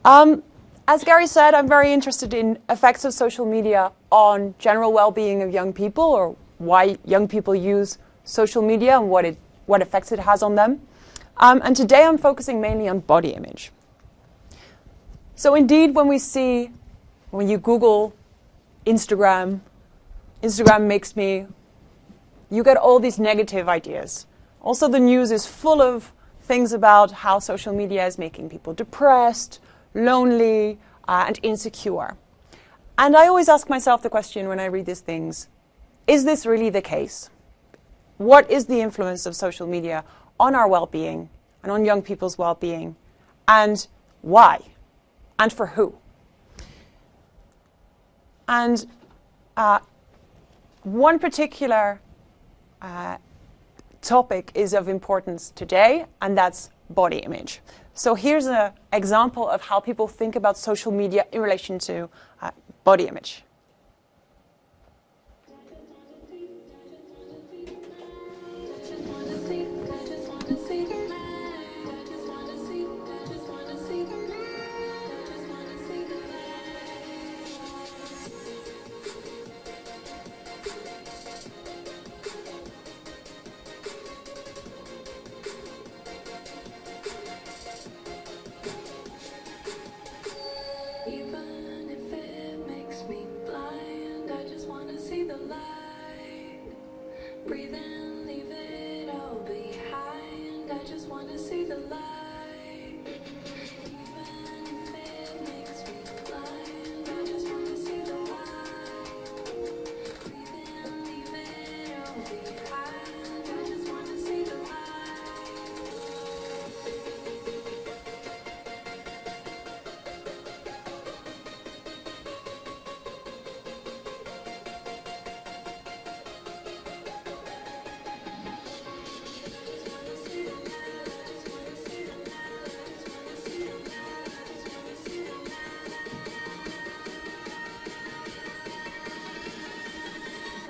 As Gary said, I'm very interested in effects of social media on general well-being of young people, or why young people use social media and what effects it has on them. And today I'm focusing mainly on body image. So indeed, when you Google Instagram makes me, you get all these negative ideas. Also, the news is full of things about how social media is making people depressed, lonely, and insecure. And I always ask myself the question when I read these things, is this really the case? What is the influence of social media on our well-being and on young people's well-being? And why? And for who? And one particular topic is of importance today, and that's body image. So here's an example of how people think about social media in relation to body image. Breathe in, leave it all behind. I just want to see the light. Even if it makes me blind, I just want to see the light. Breathe in, leave it all behind.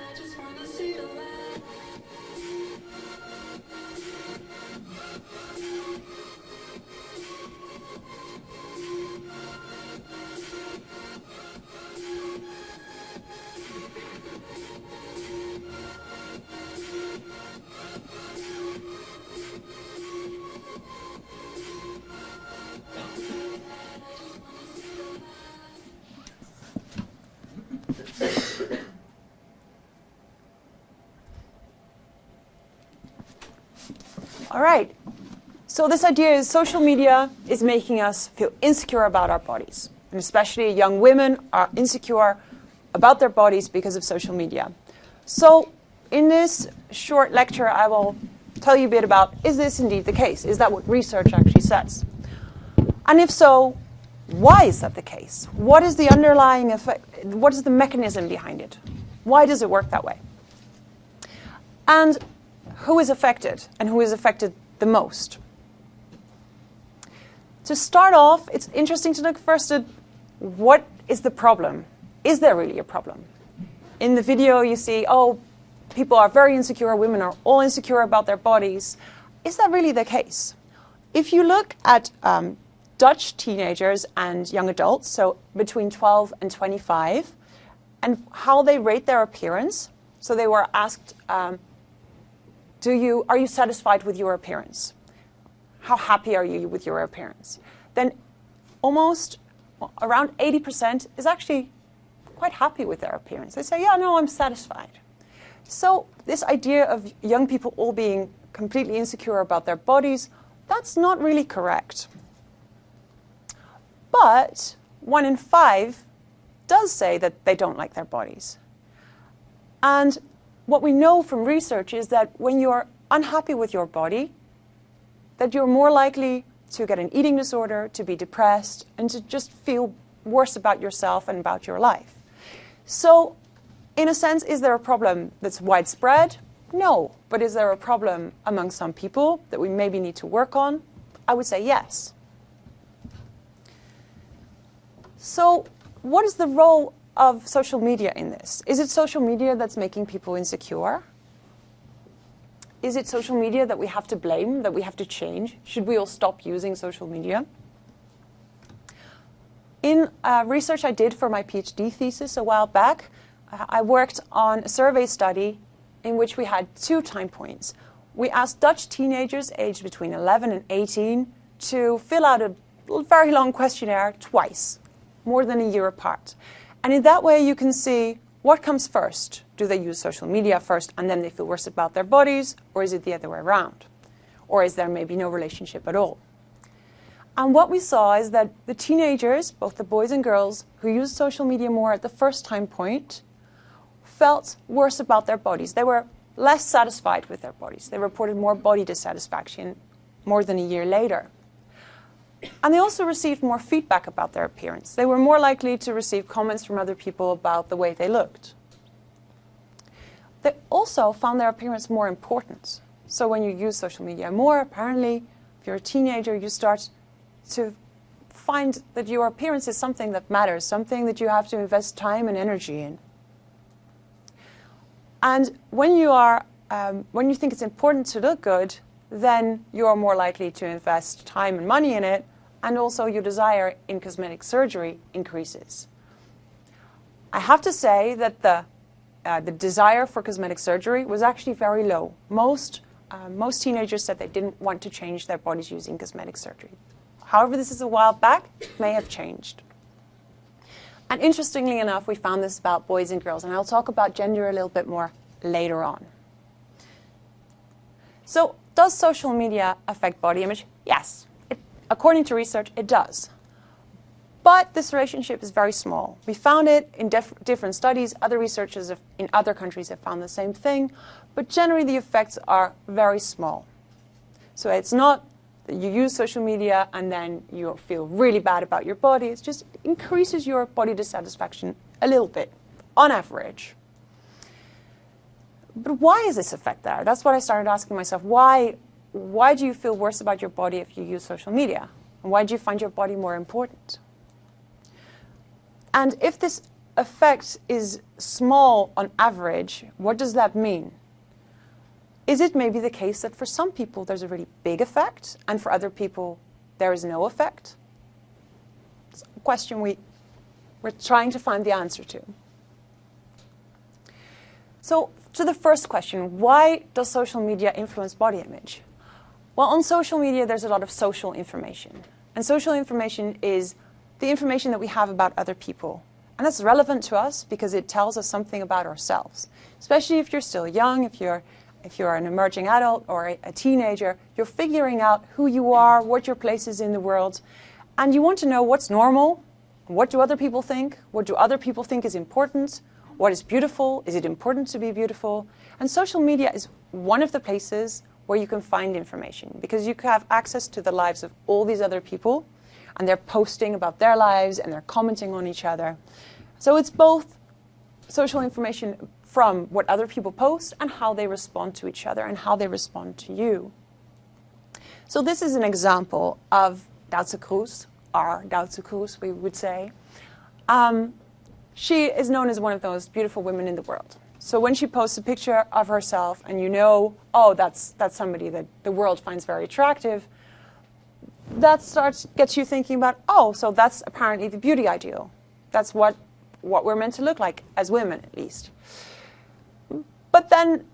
I just want to see the light. All right. So this idea is social media is making us feel insecure about our bodies. And especially young women are insecure about their bodies because of social media. So in this short lecture, I will tell you a bit about, is this indeed the case? Is that what research actually says? And if so, why is that the case? What is the underlying effect? What is the mechanism behind it? Why does it work that way? And who is affected, and who is affected the most? To start off, it's interesting to look first at what is the problem? Is there really a problem? In the video you see, oh, people are very insecure, women are all insecure about their bodies. Is that really the case? If you look at Dutch teenagers and young adults, so between 12 and 25, and how they rate their appearance, so they were asked, are you satisfied with your appearance? How happy are you with your appearance? Then almost around 80% is actually quite happy with their appearance. They say, yeah, no, I'm satisfied. So this idea of young people all being completely insecure about their bodies, that's not really correct. But 1 in 5 does say that they don't like their bodies. And what we know from research is that when you're unhappy with your body, that you're more likely to get an eating disorder, to be depressed, and to just feel worse about yourself and about your life. So, in a sense, is there a problem that's widespread? No. But is there a problem among some people that we maybe need to work on? I would say yes. So, what is the role of social media in this? Is it social media that's making people insecure? Is it social media that we have to blame, that we have to change? Should we all stop using social media? In research I did for my PhD thesis a while back, I worked on a survey study in which we had 2 time points. We asked Dutch teenagers aged between 11 and 18 to fill out a very long questionnaire twice, more than a year apart. And in that way you can see what comes first. Do they use social media first and then they feel worse about their bodies, or is it the other way around? Or is there maybe no relationship at all? And what we saw is that the teenagers, both the boys and girls, who used social media more at the first time point, felt worse about their bodies. They were less satisfied with their bodies. They reported more body dissatisfaction more than a year later. And they also received more feedback about their appearance. They were more likely to receive comments from other people about the way they looked. They also found their appearance more important. So when you use social media more, apparently, if you're a teenager, you start to find that your appearance is something that matters, something that you have to invest time and energy in. And when you think it's important to look good, then you're more likely to invest time and money in it, and also your desire in cosmetic surgery increases. I have to say that the desire for cosmetic surgery was actually very low. Most teenagers said they didn't want to change their bodies using cosmetic surgery. However, this is a while back, it may have changed. And interestingly enough, we found this about boys and girls, and I'll talk about gender a little bit more later on. So, does social media affect body image? Yes. According to research, it does. But this relationship is very small. We found it in different studies. Other researchers in other countries have found the same thing. But generally, the effects are very small. So it's not that you use social media and then you feel really bad about your body. It's just it increases your body dissatisfaction a little bit, on average. But why is this effect there? That's what I started asking myself. Why do you feel worse about your body if you use social media? And why do you find your body more important? And if this effect is small on average, what does that mean? Is it maybe the case that for some people there's a really big effect, and for other people there is no effect? It's a question we're trying to find the answer to. So, to the first question, why does social media influence body image? Well, on social media there's a lot of social information. And social information is the information that we have about other people. And that's relevant to us because it tells us something about ourselves. Especially if you're still young, if you're an emerging adult or a teenager, you're figuring out who you are, what your place is in the world, and you want to know what's normal, what do other people think, what do other people think is important, what is beautiful, is it important to be beautiful? And social media is one of the places where you can find information because you have access to the lives of all these other people, and they're posting about their lives and they're commenting on each other. So it's both social information from what other people post and how they respond to each other and how they respond to you. So this is an example of Duitse Kroes, our Duitse Kroes, we would say. She is known as one of the most beautiful women in the world. So when she posts a picture of herself and you know, oh, that's somebody that the world finds very attractive, that gets you thinking about, oh, so that's apparently the beauty ideal. That's what we're meant to look like, as women at least. But then,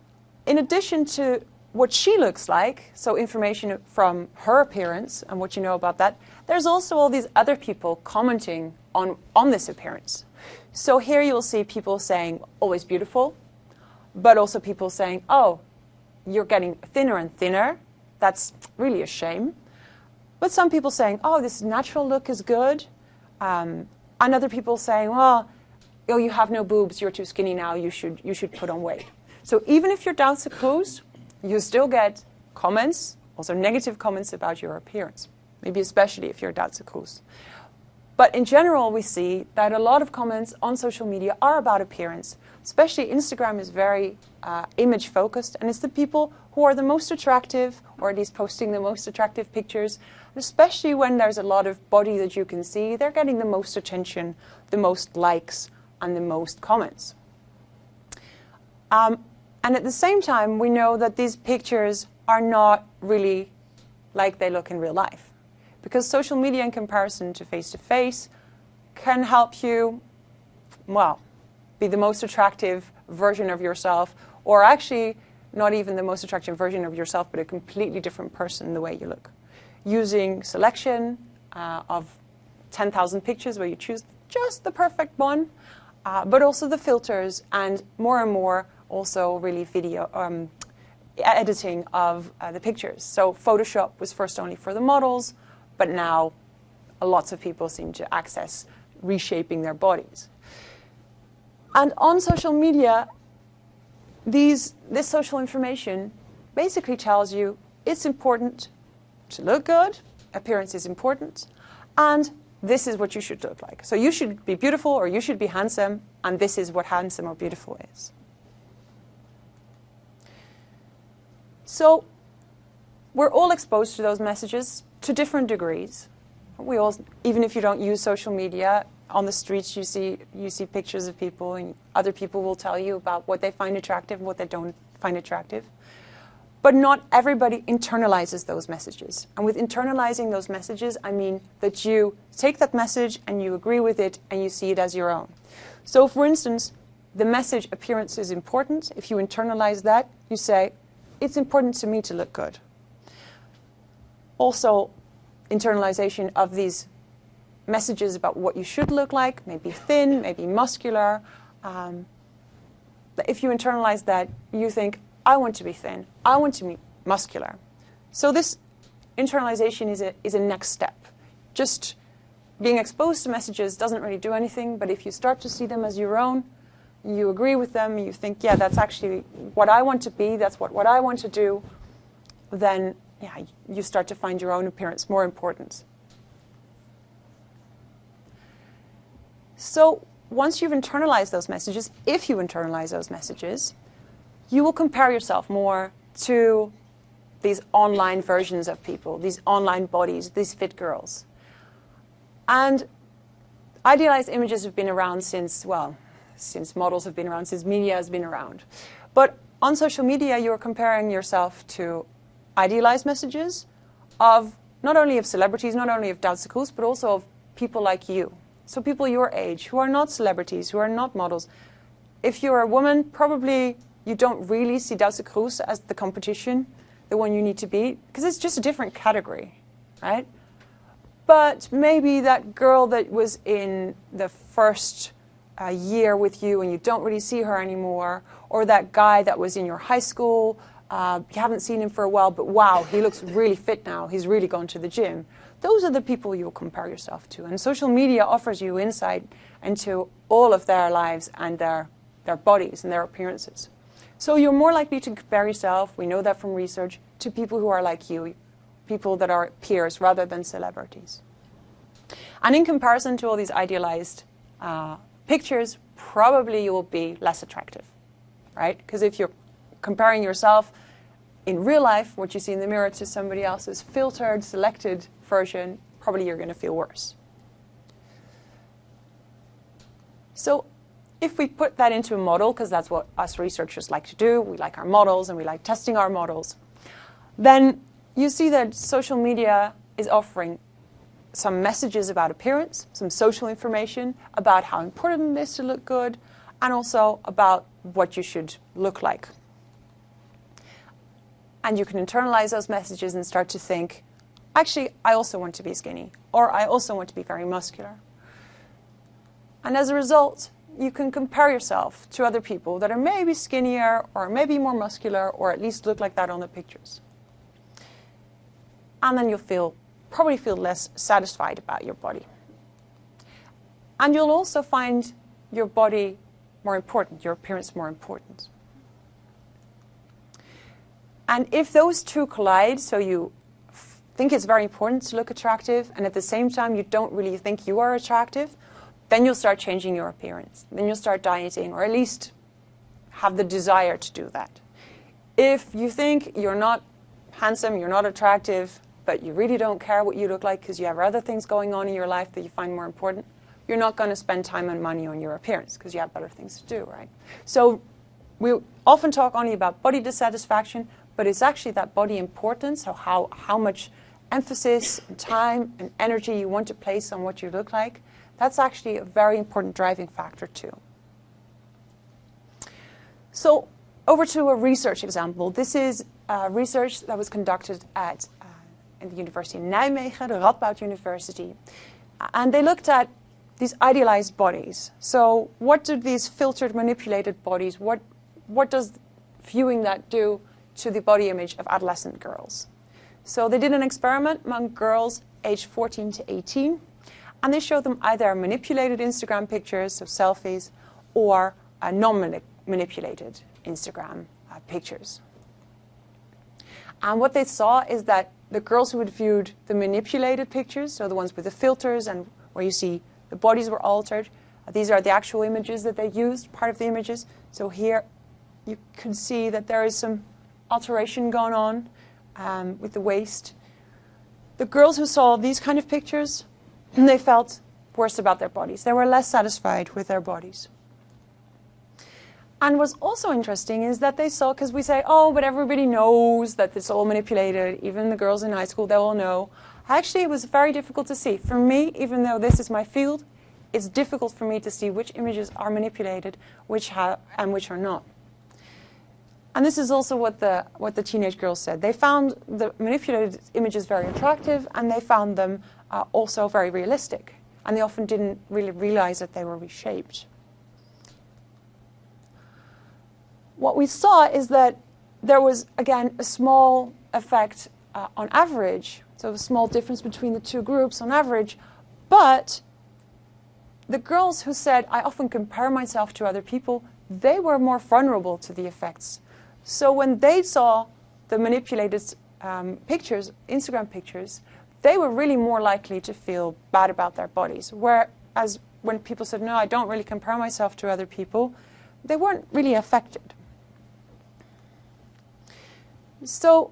in addition to what she looks like, so information from her appearance and what you know about that, there's also all these other people commenting on this appearance. So here you'll see people saying, always beautiful, but also people saying, oh, you're getting thinner and thinner. That's really a shame. But some people saying, oh, this natural look is good. And other people saying, well, oh, you have no boobs, you're too skinny now, you should put on weight. So even if you're Duitse Kroes, you still get comments, also negative comments about your appearance, maybe especially if you're Duitse Kroes. But in general, we see that a lot of comments on social media are about appearance. Especially Instagram is very image focused, and it's the people who are the most attractive, or at least posting the most attractive pictures, especially when there's a lot of body that you can see, they're getting the most attention, the most likes, and the most comments. And at the same time, we know that these pictures are not really like they look in real life. Because social media in comparison to face-to-face can help you, well, be the most attractive version of yourself, or actually not even the most attractive version of yourself, but a completely different person in the way you look. Using selection of 10,000 pictures where you choose just the perfect one, but also the filters, and more also really video editing of the pictures. So Photoshop was first only for the models, but now lots of people seem to access reshaping their bodies. And on social media, this social information basically tells you it's important to look good, appearance is important, and this is what you should look like. So you should be beautiful or you should be handsome, and this is what handsome or beautiful is. So we're all exposed to those messages to different degrees. We all, even if you don't use social media, on the streets you see pictures of people, and other people will tell you about what they find attractive and what they don't find attractive. But not everybody internalizes those messages. And with internalizing those messages, I mean that you take that message and you agree with it and you see it as your own. So for instance, the message appearance is important. If you internalize that, you say, it's important to me to look good. Also, internalization of these messages about what you should look like, maybe thin, maybe muscular. If you internalize that, you think, I want to be thin, I want to be muscular. So this internalization is a next step. Just being exposed to messages doesn't really do anything, but if you start to see them as your own, you agree with them, you think, yeah, that's actually what I want to be, that's what I want to do, then yeah, you start to find your own appearance more important. So once you've internalized those messages, if you internalize those messages, you will compare yourself more to these online versions of people, these online bodies, these fit girls. And idealized images have been around since models have been around, since media has been around. But on social media, you're comparing yourself to idealized messages of not only of celebrities, not only of Duitse but also of people like you. So people your age who are not celebrities, who are not models. If you're a woman, probably you don't really see Duitse as the competition, the one you need to beat, because it's just a different category, right? But maybe that girl that was in the first year with you and you don't really see her anymore, or that guy that was in your high school, you haven't seen him for a while, but wow, he looks really fit now, he's really gone to the gym. Those are the people you'll compare yourself to. And social media offers you insight into all of their lives and their bodies and their appearances. So you're more likely to compare yourself, we know that from research, to people who are like you, people that are peers rather than celebrities. And in comparison to all these idealized pictures, probably you will be less attractive, right? Because if you're comparing yourself in real life, what you see in the mirror, to somebody else's filtered, selected version, probably you're going to feel worse. So if we put that into a model, because that's what us researchers like to do, we like our models and we like testing our models, then you see that social media is offering some messages about appearance, some social information about how important it is to look good, and also about what you should look like. And you can internalize those messages and start to think, actually, I also want to be skinny, or I also want to be very muscular. And as a result, you can compare yourself to other people that are maybe skinnier, or maybe more muscular, or at least look like that on the pictures. And then you'll probably feel less satisfied about your body. And you'll also find your body more important, your appearance more important. And if those two collide, so you think it's very important to look attractive, and at the same time you don't really think you are attractive, then you'll start changing your appearance. Then you'll start dieting, or at least have the desire to do that. If you think you're not handsome, you're not attractive, but you really don't care what you look like because you have other things going on in your life that you find more important, you're not going to spend time and money on your appearance because you have better things to do, right? So we often talk only about body dissatisfaction, but it's actually that body importance, so how much emphasis and time and energy you want to place on what you look like, that's actually a very important driving factor too. So over to a research example. This is research that was conducted at in the University in Nijmegen, the Radboud University. And they looked at these idealized bodies. So what do these filtered, manipulated bodies, what does viewing that do to the body image of adolescent girls? So they did an experiment among girls aged 14 to 18, and they showed them either manipulated Instagram pictures, so selfies, or non-manipulated Instagram pictures. And what they saw is that the girls who had viewed the manipulated pictures, so the ones with the filters and where you see the bodies were altered, these are the actual images that they used, part of the images. So here you can see that there is some alteration going on with the waist. The girls who saw these kind of pictures, they felt worse about their bodies. They were less satisfied with their bodies. And what's also interesting is that they saw, because we say, oh, but everybody knows that it's all manipulated, even the girls in high school, they all know. Actually, it was very difficult to see. For me, even though this is my field, it's difficult for me to see which images are manipulated, and which are not. And this is also what the teenage girls said. They found the manipulated images very attractive, and they found them also very realistic. And they often didn't really realize that they were reshaped. What we saw is that there was, again, a small effect on average, so a small difference between the two groups on average, but the girls who said, I often compare myself to other people, they were more vulnerable to the effects. So when they saw the manipulated pictures, Instagram pictures, they were really more likely to feel bad about their bodies. Whereas when people said, no, I don't really compare myself to other people, they weren't really affected. So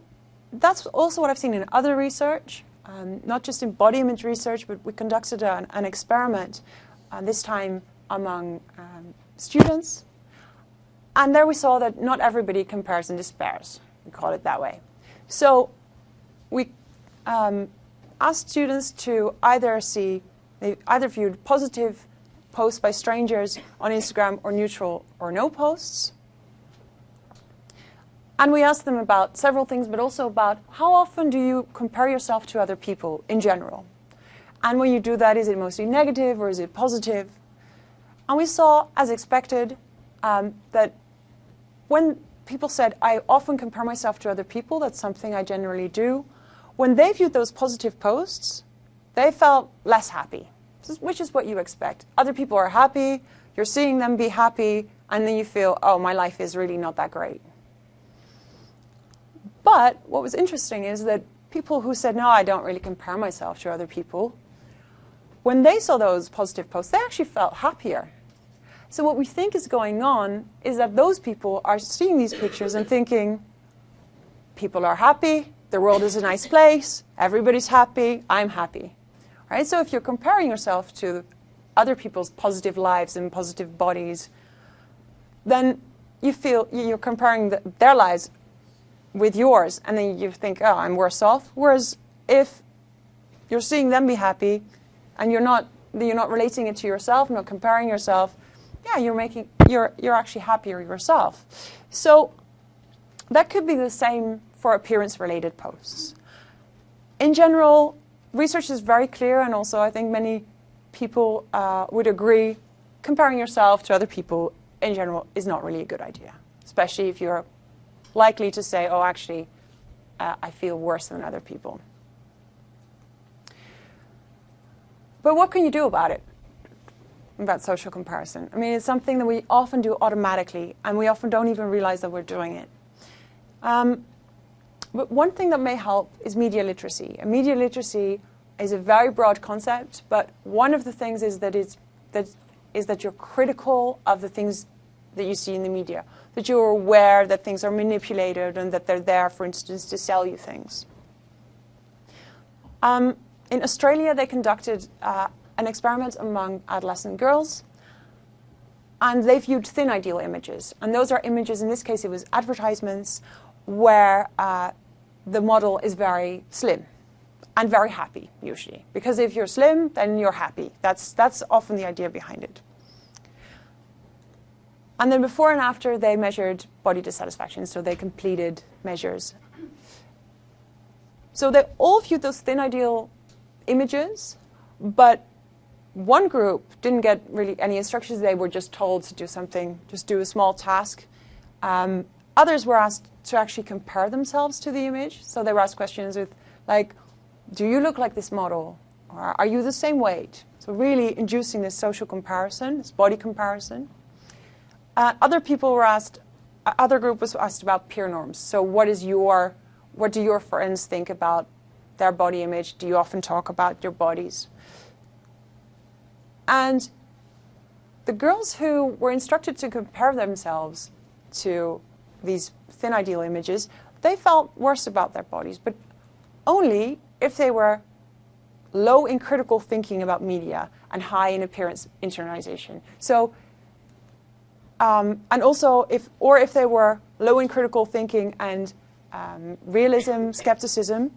that's also what I've seen in other research, not just in body image research, but we conducted an experiment, this time among students. And there we saw that not everybody compares and despairs, we call it that way. So we asked students to they either viewed positive posts by strangers on Instagram or neutral or no posts. And we asked them about several things, but also about how often do you compare yourself to other people in general? And when you do that, is it mostly negative or is it positive? And we saw, as expected, that when people said, I often compare myself to other people, that's something I generally do, when they viewed those positive posts, they felt less happy, which is what you expect. Other people are happy, you're seeing them be happy, and then you feel, oh, my life is really not that great. But what was interesting is that people who said, no, I don't really compare myself to other people, when they saw those positive posts, they actually felt happier. So what we think is going on is that those people are seeing these pictures and thinking, people are happy, the world is a nice place, everybody's happy, I'm happy. Right? So if you're comparing yourself to other people's positive lives and positive bodies, then you feel you're comparing their lives with yours, and then you think, oh, I'm worse off. Whereas if you're seeing them be happy, and you're not relating it to yourself, not comparing yourself, yeah, you're actually happier yourself. So that could be the same for appearance-related posts. In general, research is very clear, and also I think many people would agree, comparing yourself to other people in general is not really a good idea, especially if you're likely to say, oh, actually, I feel worse than other people. But what can you do about it, about social comparison? I mean, it's something that we often do automatically, and we often don't even realize that we're doing it. But one thing that may help is media literacy. And media literacy is a very broad concept, but one of the things is that you're critical of the things that you see in the media, that you're aware that things are manipulated and that they're there, for instance, to sell you things. In Australia, they conducted an experiment among adolescent girls, and they viewed thin ideal images. And those are images, in this case it was advertisements, where the model is very slim. and very happy, usually. Because if you're slim, then you're happy. That's often the idea behind it. And then before and after, they measured body dissatisfaction, so they completed measures. So they all viewed those thin ideal images, but one group didn't get really any instructions. They were just told to do something, just do a small task. Others were asked to actually compare themselves to the image. So they were asked questions with, like, do you look like this model? Or are you the same weight? So really inducing this social comparison, this body comparison. Other group was asked about peer norms. So what do your friends think about their body image? Do you often talk about your bodies? And the girls who were instructed to compare themselves to these thin ideal images, they felt worse about their bodies, but only if they were low in critical thinking about media and high in appearance internalization. So, and also if they were low in critical thinking and realism, skepticism,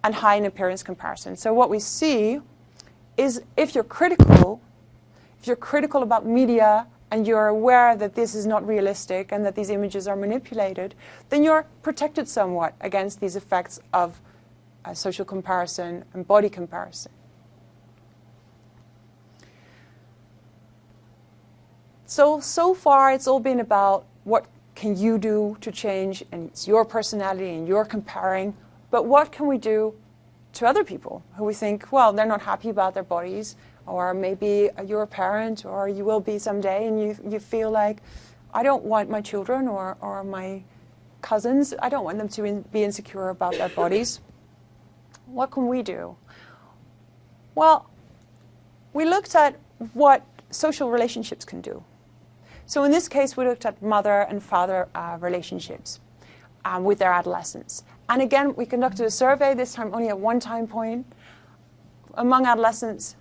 and high in appearance comparison. So what we see is if you're critical about media and you're aware that this is not realistic and that these images are manipulated, then you're protected somewhat against these effects of social comparison and body comparison. So far it's all been about what can you do to change, and it's your personality and you're comparing, but what can we do to other people who we think, well, they're not happy about their bodies, or maybe you're a parent, or you will be someday, and you feel like, I don't want my children or my cousins, I don't want them to be insecure about their bodies. What can we do? Well, we looked at what social relationships can do. So in this case, we looked at mother and father relationships with their adolescents. And again, we conducted a survey, this time only at one time point, among adolescents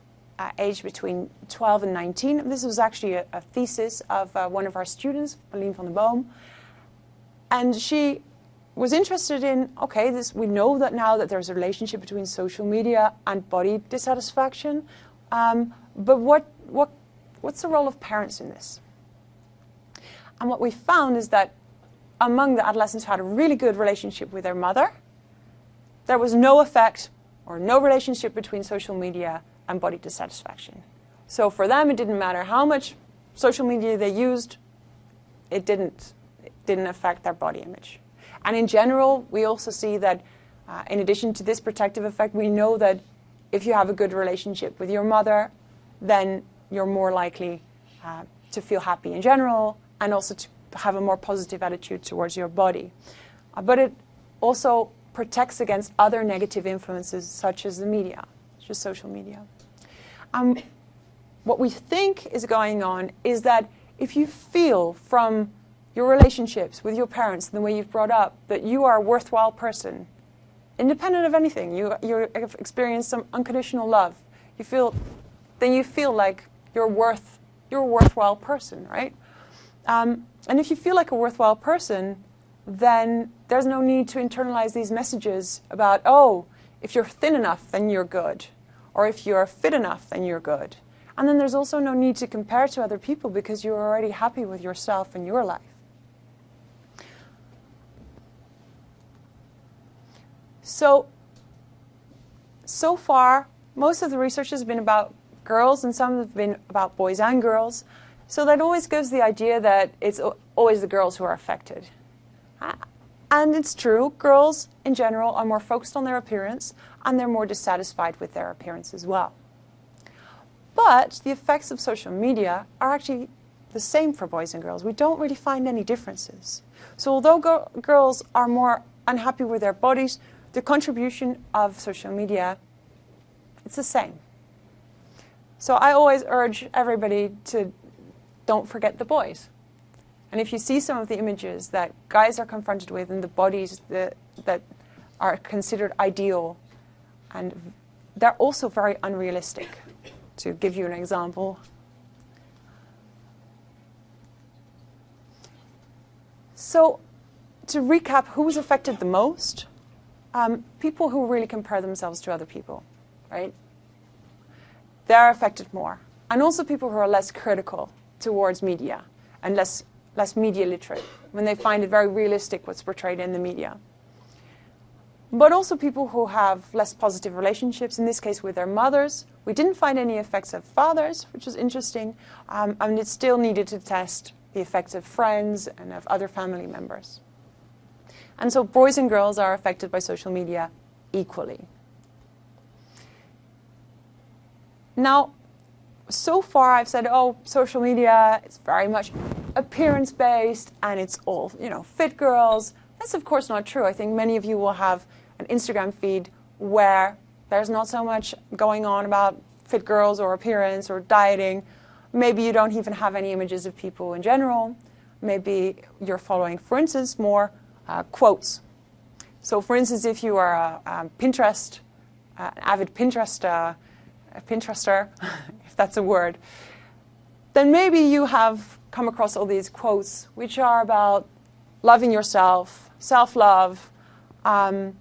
aged between 12 and 19. This was actually a thesis of one of our students, Pauline van der Boom. And she was interested in, okay, we know that now that there's a relationship between social media and body dissatisfaction, but what's the role of parents in this? And what we found is that among the adolescents who had a really good relationship with their mother, there was no effect or no relationship between social media and body dissatisfaction. So for them, it didn't matter how much social media they used, it didn't affect their body image. And in general, we also see that in addition to this protective effect, we know that if you have a good relationship with your mother, then you're more likely to feel happy in general, and also to have a more positive attitude towards your body. But it also protects against other negative influences such as the media, such as social media. What we think is going on is that if you feel from your relationships with your parents and the way you've brought up that you are a worthwhile person, independent of anything, you have experienced some unconditional love, then you feel like you're a worthwhile person, right? And if you feel like a worthwhile person, then there's no need to internalize these messages about, oh, if you're thin enough, then you're good. Or if you're fit enough, then you're good. And then there's also no need to compare to other people because you're already happy with yourself and your life. So far, most of the research has been about girls, and some have been about boys and girls. So that always gives the idea that it's always the girls who are affected. And it's true, girls in general are more focused on their appearance, and they're more dissatisfied with their appearance as well. But the effects of social media are actually the same for boys and girls. We don't really find any differences. So although girls are more unhappy with their bodies, the contribution of social media, it's the same. So I always urge everybody to don't forget the boys. And if you see some of the images that guys are confronted with and the bodies that are considered ideal, and they're also very unrealistic. To give you an example. So to recap, who's affected the most? people who really compare themselves to other people, right? They're affected more. And also people who are less critical towards media and less media literate, when they find it very realistic what's portrayed in the media. But also people who have less positive relationships, in this case with their mothers. We didn't find any effects of fathers, which was interesting, and it still needed to test the effects of friends and of other family members. And so boys and girls are affected by social media equally. Now, so far I've said, oh, social media is very much appearance-based and it's all, fit girls. That's of course not true. I think many of you will have an Instagram feed where there's not so much going on about fit girls or appearance or dieting. Maybe you don't even have any images of people in general. Maybe you're following, for instance, more quotes. So for instance, if you are an avid Pinterester, if that's a word, then maybe you have come across all these quotes which are about loving yourself, self-love, and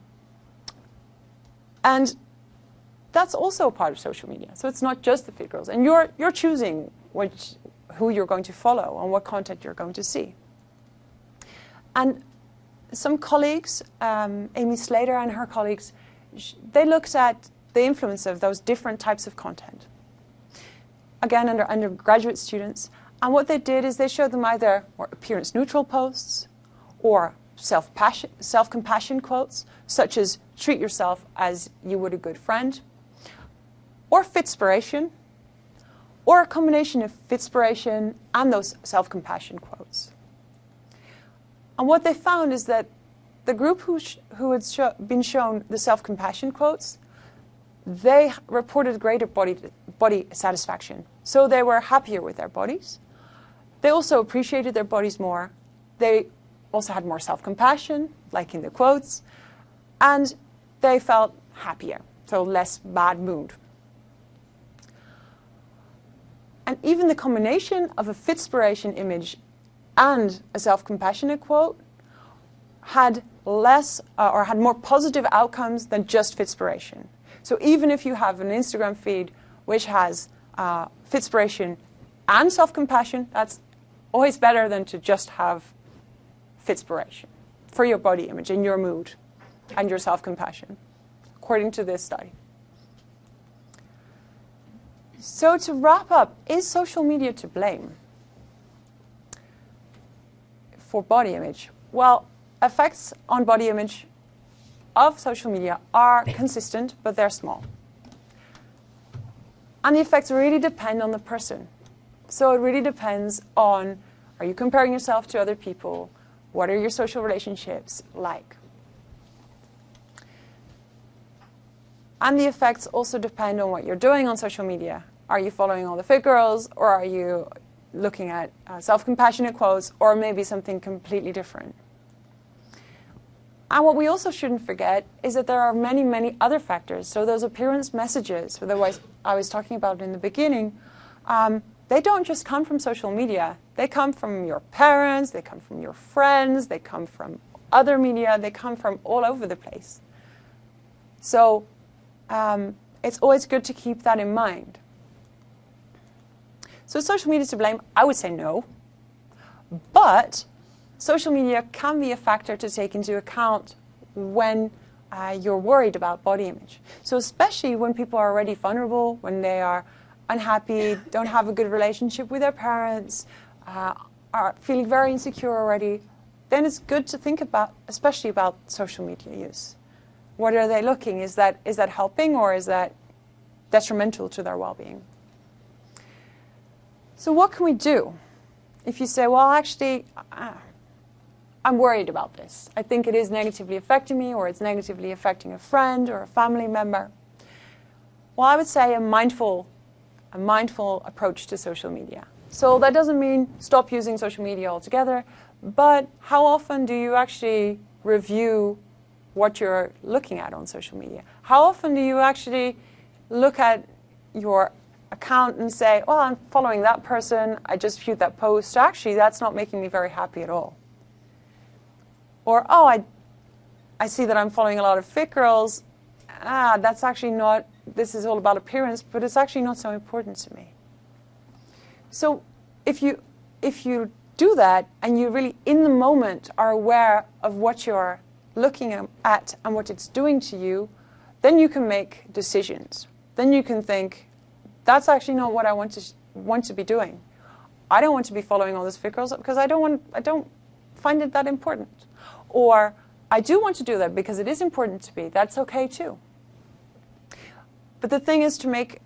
that's also a part of social media. So it's not just the fit girls, and you're choosing who you're going to follow and what content you're going to see. And some colleagues, Amy Slater and her colleagues, they looked at the influence of those different types of content. Again, under undergraduate students. And what they did is they showed them either more appearance-neutral posts or self-compassion quotes, such as treat yourself as you would a good friend, or fitspiration, or a combination of fitspiration and those self-compassion quotes. And what they found is that the group who had been shown the self-compassion quotes, they reported greater body satisfaction. So they were happier with their bodies. They also appreciated their bodies more. They also had more self-compassion, like in the quotes, and they felt happier, so less bad mood. And even the combination of a fitspiration image and a self-compassionate quote had less or had more positive outcomes than just fitspiration. So even if you have an Instagram feed which has fitspiration and self-compassion, that's always better than to just have fitspiration for your body image and your mood and your self-compassion, according to this study. So to wrap up, is social media to blame for body image? Well, effects on body image of social media are consistent, but they're small. And the effects really depend on the person. So it really depends on, are you comparing yourself to other people? What are your social relationships like? And the effects also depend on what you're doing on social media. Are you following all the fit girls, or are you looking at self-compassionate quotes, or maybe something completely different? And what we also shouldn't forget is that there are many, many other factors. So those appearance messages that I was talking about in the beginning, they don't just come from social media. They come from your parents, they come from your friends, they come from other media, they come from all over the place. So it's always good to keep that in mind. So social media to blame? I would say no. But social media can be a factor to take into account when you're worried about body image. So especially when people are already vulnerable, when they are unhappy, don't have a good relationship with their parents, are feeling very insecure already, then it's good to think about, especially about social media use. What are they looking? Is that helping, or is that detrimental to their well-being? So what can we do? If you say, well, actually, I'm worried about this. I think it is negatively affecting me, or it's negatively affecting a friend or a family member. Well, I would say a mindful approach to social media. So that doesn't mean stop using social media altogether, but how often do you actually review what you're looking at on social media? How often do you actually look at your account and say, well, I'm following that person, I just viewed that post, actually that's not making me very happy at all. Or, oh, I see that I'm following a lot of fit girls, that's actually not, this is all about appearance, but it's actually not so important to me. So if you do that and you really in the moment are aware of what you're looking at and what it's doing to you, then you can make decisions. Then you can think, that's actually not what I want to be doing. I don't want to be following all these fit girls because I don't find it that important. Or I do want to do that because it is important to me. That's okay too. But the thing is to make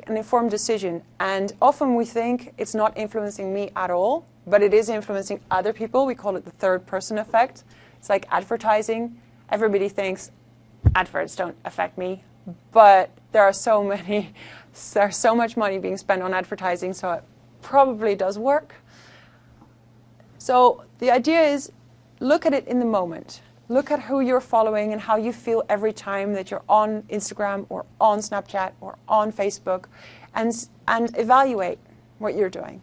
an informed decision, and often we think it's not influencing me at all, but it is influencing other people. We call it the third person effect. It's like advertising. Everybody thinks adverts don't affect me, but there's so much money being spent on advertising, so it probably does work. So the idea is, look at it in the moment. Look at who you're following and how you feel every time that you're on Instagram or on Snapchat or on Facebook, and evaluate what you're doing.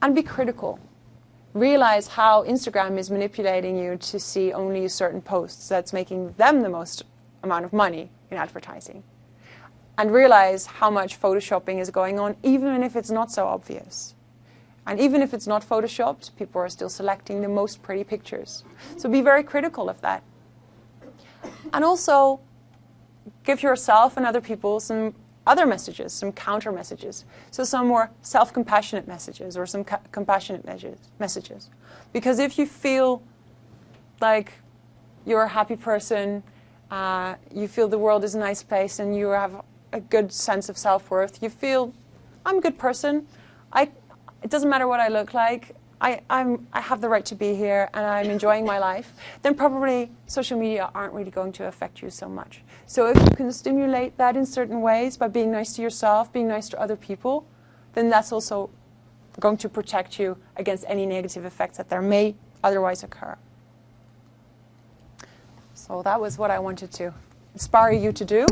And be critical. Realize how Instagram is manipulating you to see only certain posts that's making them the most amount of money in advertising. And realize how much photoshopping is going on, even if it's not so obvious. And even if it's not photoshopped, people are still selecting the most pretty pictures. So be very critical of that. And also give yourself and other people some other messages, some counter messages. So some more self-compassionate messages or some compassionate messages. Because if you feel like you're a happy person, you feel the world is a nice place and you have a good sense of self-worth, you feel, I'm a good person, it doesn't matter what I look like, I have the right to be here and I'm enjoying my life, then probably social media aren't really going to affect you so much. So if you can stimulate that in certain ways by being nice to yourself, being nice to other people, then that's also going to protect you against any negative effects that there may otherwise occur. So that was what I wanted to inspire you to do.